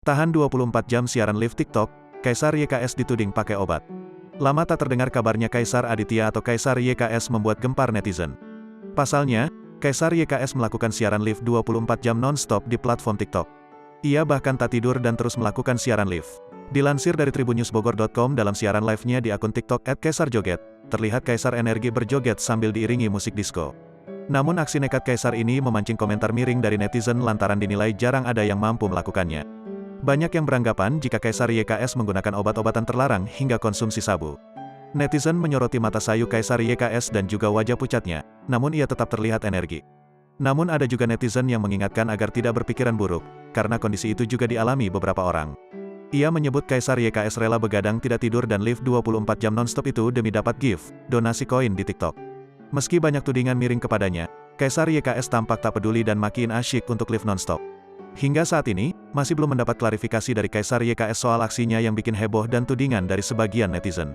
Tahan 24 jam siaran live TikTok, Kaisar YKS dituding pakai obat. Lama tak terdengar kabarnya Kaisar Aditya atau Kaisar YKS membuat gempar netizen. Pasalnya, Kaisar YKS melakukan siaran live 24 jam non-stop di platform TikTok. Ia bahkan tak tidur dan terus melakukan siaran live. Dilansir dari tribunnewsbogor.com, dalam siaran live-nya di akun TikTok @kaisarjoget, terlihat Kaisar Energi berjoget sambil diiringi musik disco. Namun aksi nekat Kaisar ini memancing komentar miring dari netizen lantaran dinilai jarang ada yang mampu melakukannya. Banyak yang beranggapan jika Kaisar YKS menggunakan obat-obatan terlarang hingga konsumsi sabu. Netizen menyoroti mata sayu Kaisar YKS dan juga wajah pucatnya, namun ia tetap terlihat energi. Namun ada juga netizen yang mengingatkan agar tidak berpikiran buruk, karena kondisi itu juga dialami beberapa orang. Ia menyebut Kaisar YKS rela begadang tidak tidur dan live 24 jam nonstop itu demi dapat gift, donasi koin di TikTok. Meski banyak tudingan miring kepadanya, Kaisar YKS tampak tak peduli dan makin asyik untuk live nonstop. Hingga saat ini, masih belum mendapat klarifikasi dari Kaisar YKS soal aksinya yang bikin heboh dan tudingan dari sebagian netizen.